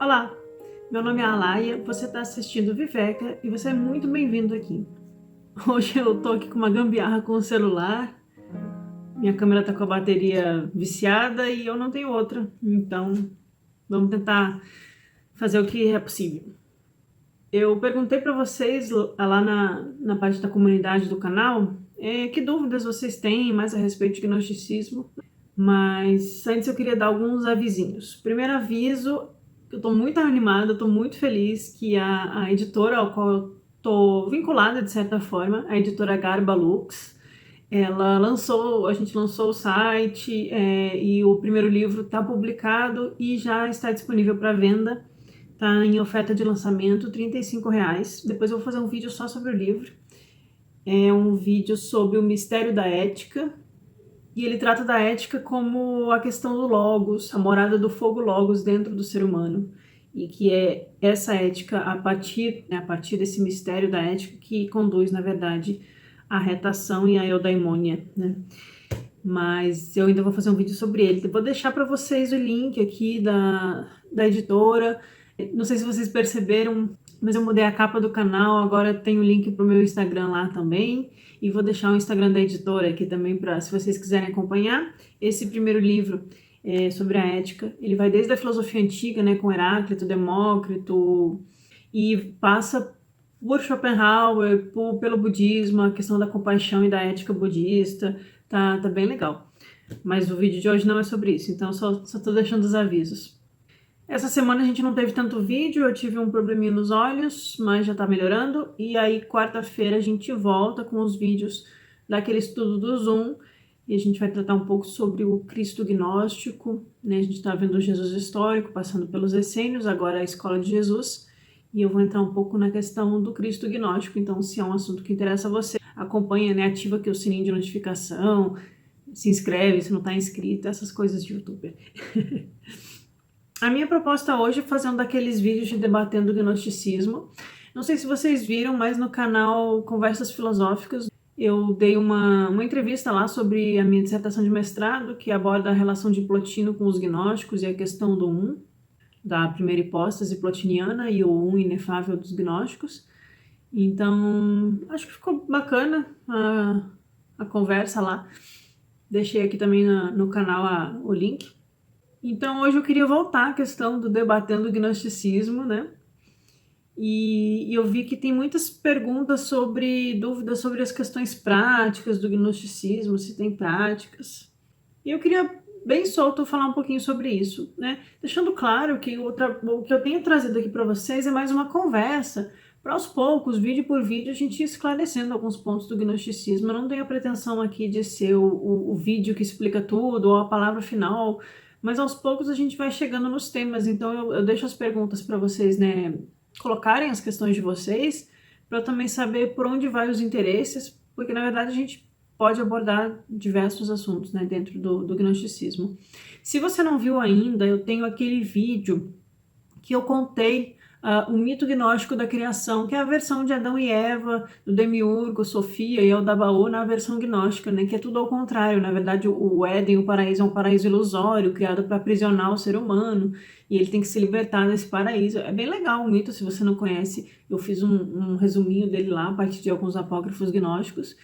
Olá, meu nome é Alaia, você está assistindo Viveca e você é muito bem-vindo aqui. Hoje eu tô aqui com uma gambiarra com o celular, minha câmera tá com a bateria viciada e eu não tenho outra, então vamos tentar fazer o que é possível. Eu perguntei para vocês lá na parte da comunidade do canal que dúvidas vocês têm mais a respeito de gnosticismo, mas antes eu queria dar alguns avisinhos. Primeiro aviso, eu tô muito animada, tô muito feliz que a editora ao qual eu tô vinculada de certa forma, a editora Garba Lux, a gente lançou o site e o primeiro livro está publicado e já está disponível para venda. Tá em oferta de lançamento, R$ 35. Depois eu vou fazer um vídeo só sobre o livro. É um vídeo sobre o mistério da ética. E ele trata da ética como a questão do logos, a morada do fogo logos dentro do ser humano. E que é essa ética, a partir desse mistério da ética, que conduz, na verdade, à retação e à eudaimônia, né? Mas eu ainda vou fazer um vídeo sobre ele. Eu vou deixar para vocês o link aqui da editora. Não sei se vocês perceberam, mas eu mudei a capa do canal, agora tem o link para o meu Instagram lá também. E vou deixar o Instagram da editora aqui também para, se vocês quiserem acompanhar. Esse primeiro livro sobre a ética, ele vai desde a filosofia antiga, né, com Heráclito, Demócrito, e passa por Schopenhauer, pelo budismo, a questão da compaixão e da ética budista. Tá bem legal. Mas o vídeo de hoje não é sobre isso, então só tô deixando os avisos. Essa semana a gente não teve tanto vídeo, eu tive um probleminha nos olhos, mas já tá melhorando. E aí, quarta-feira, a gente volta com os vídeos daquele estudo do Zoom. E a gente vai tratar um pouco sobre o Cristo gnóstico, né? A gente tá vendo o Jesus histórico, passando pelos essênios, agora a escola de Jesus. E eu vou entrar um pouco na questão do Cristo gnóstico, então se é um assunto que interessa a você, acompanha, né? Ativa aqui o sininho de notificação, se inscreve se não tá inscrito, essas coisas de youtuber. A minha proposta hoje é fazer um daqueles vídeos de debatendo o gnosticismo. Não sei se vocês viram, mas no canal Conversas Filosóficas eu dei uma entrevista lá sobre a minha dissertação de mestrado, que aborda a relação de Plotino com os gnósticos e a questão do um, da primeira hipóstase plotiniana e o um inefável dos gnósticos. Então, acho que ficou bacana a conversa lá. Deixei aqui também no canal o link. Então, hoje eu queria voltar à questão do debatendo o gnosticismo, né? E eu vi que tem muitas perguntas dúvidas sobre as questões práticas do gnosticismo, se tem práticas. E eu queria, bem solto, falar um pouquinho sobre isso, né? Deixando claro que o que eu tenho trazido aqui para vocês é mais uma conversa, para aos poucos, vídeo por vídeo, a gente ir esclarecendo alguns pontos do gnosticismo. Eu não tenho a pretensão aqui de ser o vídeo que explica tudo, ou a palavra final, mas aos poucos a gente vai chegando nos temas, então eu deixo as perguntas para vocês, né, colocarem as questões de vocês, para eu também saber por onde vai os interesses, porque na verdade a gente pode abordar diversos assuntos, né, dentro do gnosticismo. Se você não viu ainda, eu tenho aquele vídeo que eu contei o mito gnóstico da criação, que é a versão de Adão e Eva, do Demiurgo, Sofia e Eldabaoth na versão gnóstica, né, que é tudo ao contrário. Na verdade, o Éden, o paraíso, é um paraíso ilusório, criado para aprisionar o ser humano, e ele tem que se libertar desse paraíso. É bem legal o mito, se você não conhece, eu fiz um resuminho dele lá, a partir de alguns apócrifos gnósticos.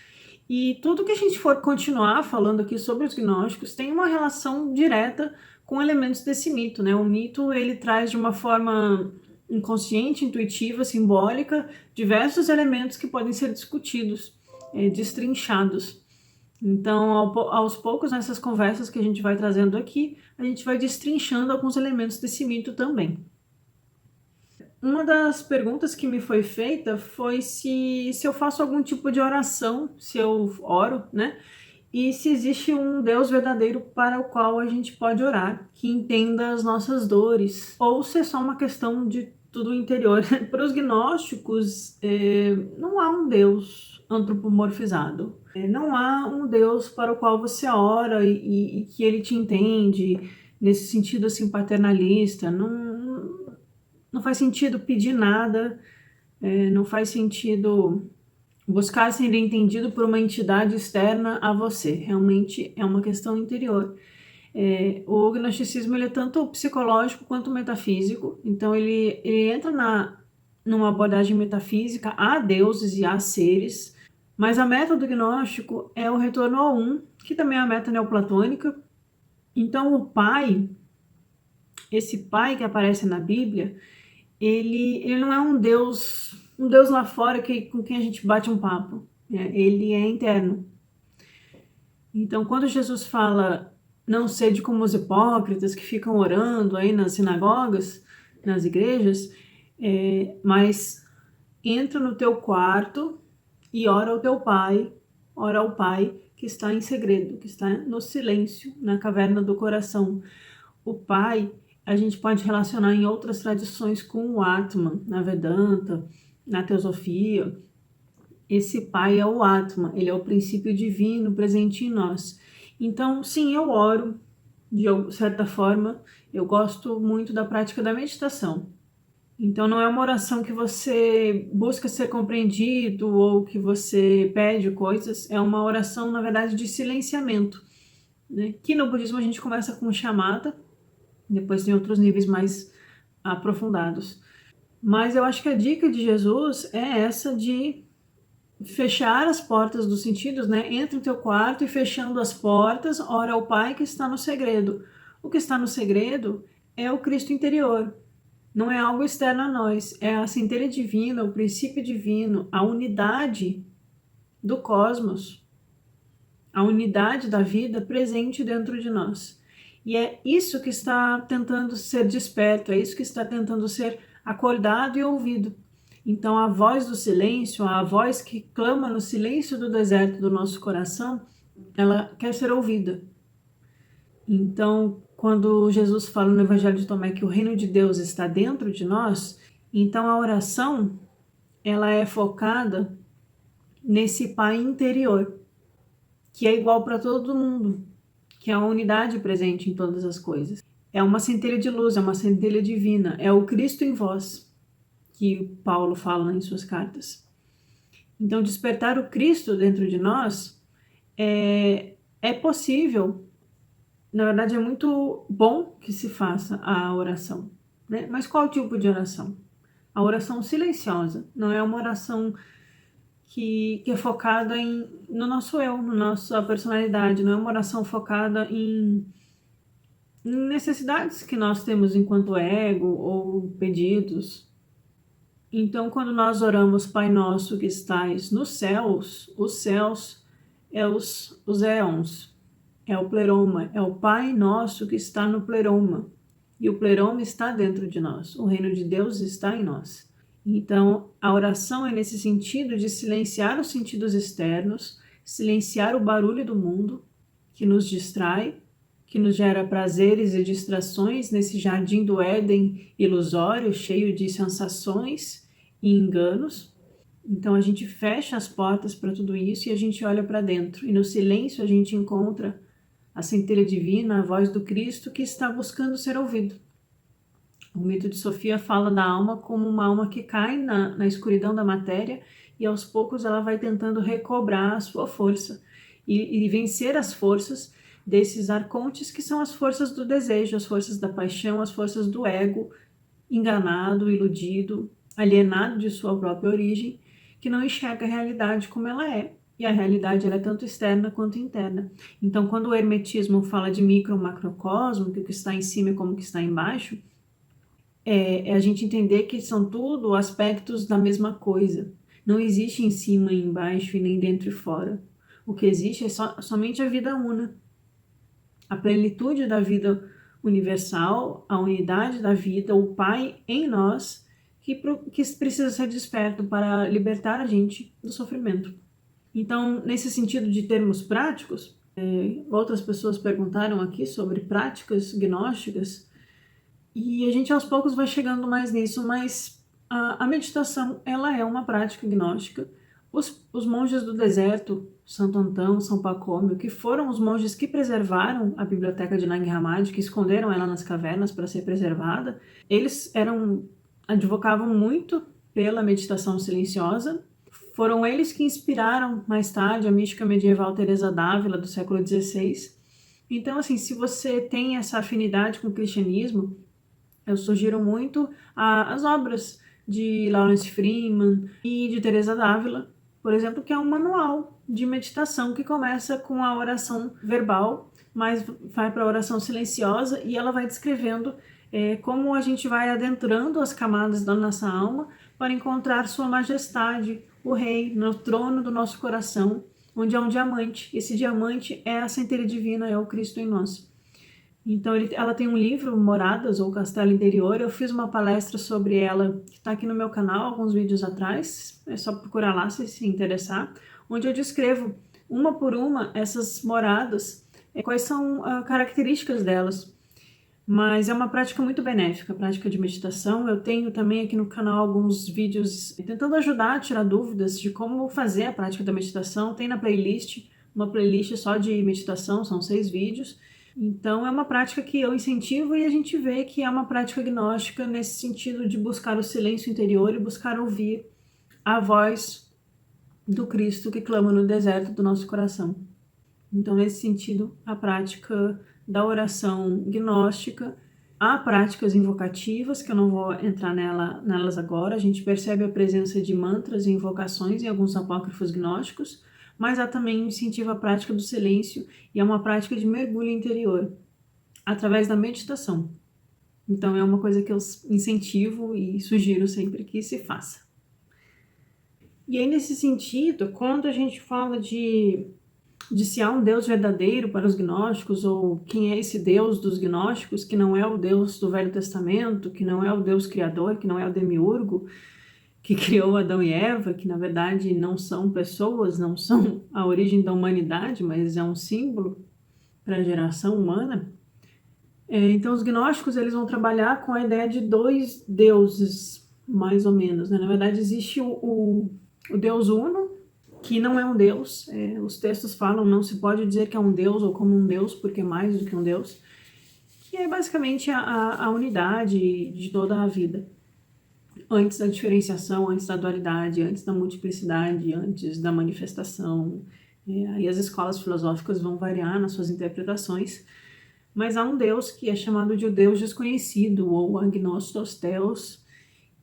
E tudo que a gente for continuar falando aqui sobre os gnósticos tem uma relação direta com elementos desse mito, né? O mito, ele traz de uma forma inconsciente, intuitiva, simbólica, diversos elementos que podem ser discutidos, destrinchados. Então, aos poucos, nessas conversas que a gente vai trazendo aqui, a gente vai destrinchando alguns elementos desse mito também. Uma das perguntas que me foi feita foi se eu faço algum tipo de oração, se eu oro, né? E se existe um Deus verdadeiro para o qual a gente pode orar, que entenda as nossas dores, ou se é só uma questão de tudo interior. Para os gnósticos, não há um Deus antropomorfizado. Não há um Deus para o qual você ora e que ele te entende, nesse sentido assim paternalista. Não faz sentido pedir nada, não faz sentido buscar ser entendido por uma entidade externa a você. Realmente é uma questão interior. O gnosticismo ele é tanto psicológico quanto metafísico, então ele entra numa abordagem metafísica, há deuses e há seres, mas a meta do gnóstico é o retorno ao um, que também é a meta neoplatônica. Então o pai, esse pai que aparece na Bíblia, ele não é um Deus lá fora com quem a gente bate um papo, ele é interno. Então quando Jesus fala não sede como os hipócritas que ficam orando aí nas sinagogas, nas igrejas, mas entra no teu quarto e ora ao teu pai, ora ao pai que está em segredo, que está no silêncio, na caverna do coração. O pai, a gente pode relacionar em outras tradições com o Atman, na Vedanta, na Teosofia. Esse pai é o Atman, ele é o princípio divino presente em nós. Então, sim, eu oro, de certa forma, eu gosto muito da prática da meditação. Então não é uma oração que você busca ser compreendido ou que você pede coisas, é uma oração, na verdade, de silenciamento, né? Que no budismo a gente começa com chamata, depois tem outros níveis mais aprofundados. Mas eu acho que a dica de Jesus é essa de fechar as portas dos sentidos, né? Entra no teu quarto e fechando as portas, ora ao Pai que está no segredo. O que está no segredo é o Cristo interior. Não é algo externo a nós, é a centelha divina, o princípio divino, a unidade do cosmos, a unidade da vida presente dentro de nós. E é isso que está tentando ser desperto, é isso que está tentando ser acordado e ouvido. Então a voz do silêncio, a voz que clama no silêncio do deserto do nosso coração, ela quer ser ouvida. Então, quando Jesus fala no Evangelho de Tomé que o reino de Deus está dentro de nós, então a oração ela é focada nesse Pai interior, que é igual para todo mundo, que é a unidade presente em todas as coisas. É uma centelha de luz, é uma centelha divina, é o Cristo em vós, que Paulo fala em suas cartas. Então, despertar o Cristo dentro de nós é possível. Na verdade, é muito bom que se faça a oração, né? Mas qual tipo de oração? A oração silenciosa, não é uma oração que é focada no nosso eu, na nossa personalidade, não é uma oração focada em necessidades que nós temos enquanto ego ou pedidos. Então, quando nós oramos Pai Nosso que estais nos céus, os céus é os éons, é o pleroma, é o Pai Nosso que está no pleroma. E o pleroma está dentro de nós, o reino de Deus está em nós. Então, a oração é nesse sentido de silenciar os sentidos externos, silenciar o barulho do mundo que nos distrai, que nos gera prazeres e distrações nesse jardim do Éden ilusório, cheio de sensações e enganos. Então, a gente fecha as portas para tudo isso e a gente olha para dentro. E no silêncio a gente encontra a centelha divina, a voz do Cristo que está buscando ser ouvido. O mito de Sofia fala da alma como uma alma que cai na escuridão da matéria e aos poucos ela vai tentando recobrar a sua força e vencer as forças desses arcontes que são as forças do desejo, as forças da paixão, as forças do ego enganado, iludido, alienado de sua própria origem, que não enxerga a realidade como ela é. E a realidade ela é tanto externa quanto interna. Então, quando o hermetismo fala de micro-macrocosmo, que o que está em cima é como o que está embaixo, é a gente entender que são tudo aspectos da mesma coisa. Não existe em cima e embaixo e nem dentro e fora. O que existe é somente a vida una. A plenitude da vida universal, a unidade da vida, o Pai em nós, que precisa ser desperto para libertar a gente do sofrimento. Então, nesse sentido de termos práticos, outras pessoas perguntaram aqui sobre práticas gnósticas e a gente aos poucos vai chegando mais nisso, mas a meditação ela é uma prática gnóstica. Os monges do deserto, Santo Antão, São Pacômio, que foram os monges que preservaram a biblioteca de Nag Hammadi, que esconderam ela nas cavernas para ser preservada, eles advocavam muito pela meditação silenciosa. Foram eles que inspiraram mais tarde a mística medieval Teresa d'Ávila do século XVI. Então, assim, se você tem essa afinidade com o cristianismo, eu sugiro muito as obras de Lawrence Freeman e de Teresa d'Ávila, por exemplo, que é um manual de meditação que começa com a oração verbal, mas vai para a oração silenciosa e ela vai descrevendo como a gente vai adentrando as camadas da nossa alma para encontrar Sua Majestade, o Rei, no trono do nosso coração, onde há um diamante. Esse diamante é a centelha divina, é o Cristo em nós. Então, ela tem um livro, Moradas ou Castelo Interior. Eu fiz uma palestra sobre ela, que está aqui no meu canal, alguns vídeos atrás. É só procurar lá se interessar. Onde eu descrevo, uma por uma, essas moradas, quais são as características delas. Mas é uma prática muito benéfica, a prática de meditação. Eu tenho também aqui no canal alguns vídeos tentando ajudar a tirar dúvidas de como fazer a prática da meditação. Tem na playlist, uma playlist só de meditação, são 6 vídeos. Então é uma prática que eu incentivo e a gente vê que é uma prática gnóstica nesse sentido de buscar o silêncio interior e buscar ouvir a voz do Cristo que clama no deserto do nosso coração. Então, nesse sentido, a prática da oração gnóstica, há práticas invocativas, que eu não vou entrar nelas agora, a gente percebe a presença de mantras e invocações em alguns apócrifos gnósticos, mas há também incentivo à prática do silêncio e é uma prática de mergulho interior, através da meditação. Então é uma coisa que eu incentivo e sugiro sempre que se faça. E aí, nesse sentido, quando a gente fala de se há um Deus verdadeiro para os gnósticos, ou quem é esse Deus dos gnósticos, que não é o Deus do Velho Testamento, que não é o Deus criador, que não é o demiurgo, que criou Adão e Eva, que na verdade não são pessoas, não são a origem da humanidade, mas é um símbolo para a geração humana. Então os gnósticos eles vão trabalhar com a ideia de 2 deuses, mais ou menos, né? Na verdade existe o Deus Uno, que não é um Deus. Os textos falam, não se pode dizer que é um Deus ou como um Deus, porque é mais do que um Deus, que é basicamente a unidade de toda a vida. Antes da diferenciação, antes da dualidade, antes da multiplicidade, antes da manifestação. Aí as escolas filosóficas vão variar nas suas interpretações, mas há um Deus que é chamado de o Deus desconhecido, ou agnostos theos,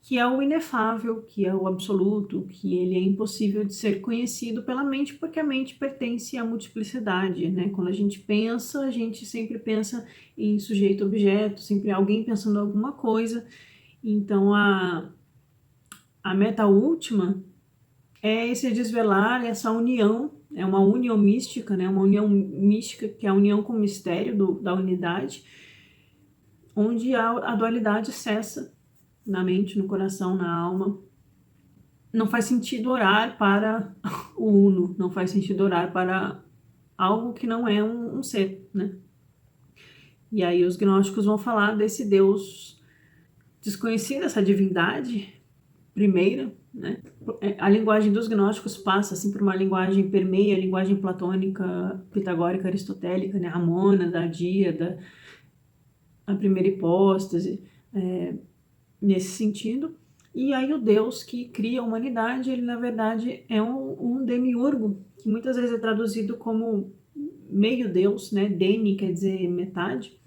que é o inefável, que é o absoluto, que ele é impossível de ser conhecido pela mente, porque a mente pertence à multiplicidade, né? Quando a gente pensa, a gente sempre pensa em sujeito-objeto, sempre alguém pensando em alguma coisa. Então, a meta última é esse desvelar, essa união, é uma união mística, né? Uma união mística que é a união com o mistério da unidade, onde a dualidade cessa na mente, no coração, na alma. Não faz sentido orar para o uno, não faz sentido orar para algo que não é um ser, né? E aí os gnósticos vão falar desse Deus desconhecido, essa divindade primeira, né? A linguagem dos gnósticos passa assim por uma linguagem, permeia a linguagem platônica, pitagórica, aristotélica, né? A mônada, a díada, a primeira hipóstase, nesse sentido. E aí o Deus que cria a humanidade, ele na verdade é um demiurgo, que muitas vezes é traduzido como meio Deus, né? Demi quer dizer metade,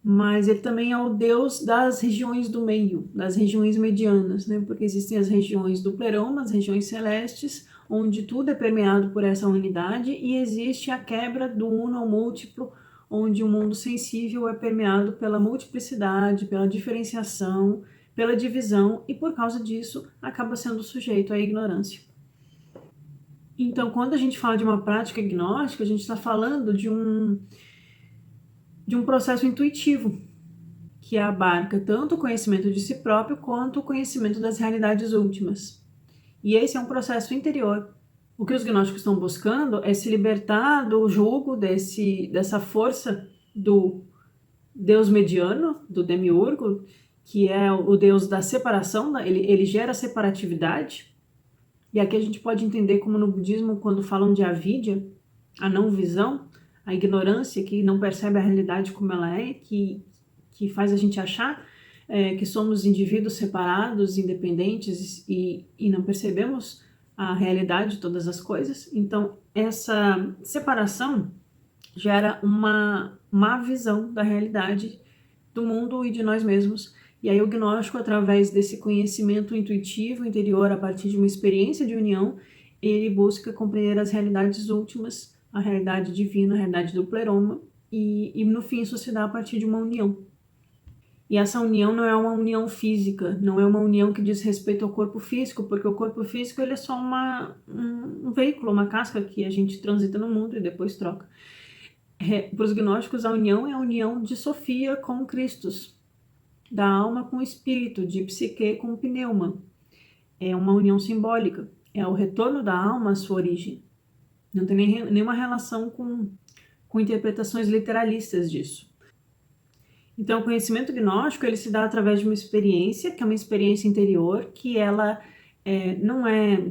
mas ele também é o Deus das regiões do meio, das regiões medianas, né? Porque existem as regiões do pleroma, as regiões celestes, onde tudo é permeado por essa unidade, e existe a quebra do uno ao múltiplo, onde o mundo sensível é permeado pela multiplicidade, pela diferenciação, pela divisão, e por causa disso acaba sendo sujeito à ignorância. Então, quando a gente fala de uma prática gnóstica, a gente está falando de um processo intuitivo, que abarca tanto o conhecimento de si próprio quanto o conhecimento das realidades últimas. E esse é um processo interior. O que os gnósticos estão buscando é se libertar do jugo dessa força do Deus mediano, do demiurgo, que é o Deus da separação, ele gera separatividade. E aqui a gente pode entender como no budismo, quando falam de avidya, a não visão, a ignorância que não percebe a realidade como ela é, que faz a gente achar que somos indivíduos separados, independentes e não percebemos a realidade de todas as coisas. Então, essa separação gera uma má visão da realidade, do mundo e de nós mesmos. E aí o gnóstico, através desse conhecimento intuitivo interior, a partir de uma experiência de união, ele busca compreender as realidades últimas, a realidade divina, a realidade do pleroma, e no fim isso se dá a partir de uma união. E essa união não é uma união física, não é uma união que diz respeito ao corpo físico, porque o corpo físico ele é só um veículo, uma casca que a gente transita no mundo e depois troca. Para os gnósticos, a união é a união de Sofia com Christus, da alma com o espírito, de psique com o pneuma. É uma união simbólica, é o retorno da alma à sua origem. Não tem nenhuma relação com interpretações literalistas disso. Então, o conhecimento gnóstico ele se dá através de uma experiência, que é uma experiência interior, que ela não é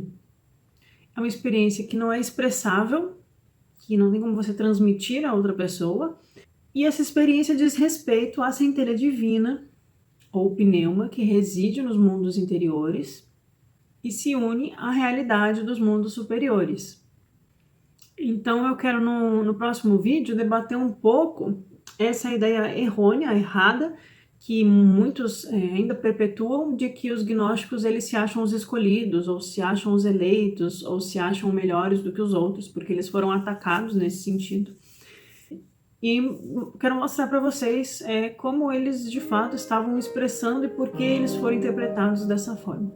uma experiência que não é expressável, que não tem como você transmitir a outra pessoa, e essa experiência diz respeito à centelha divina, ou pneuma, que reside nos mundos interiores e se une à realidade dos mundos superiores. Então eu quero no próximo vídeo debater um pouco essa ideia errônea, errada, que muitos ainda perpetuam, de que os gnósticos eles se acham os escolhidos, ou se acham os eleitos, ou se acham melhores do que os outros, porque eles foram atacados nesse sentido. E quero mostrar para vocês como eles de fato estavam expressando e por que eles foram interpretados dessa forma.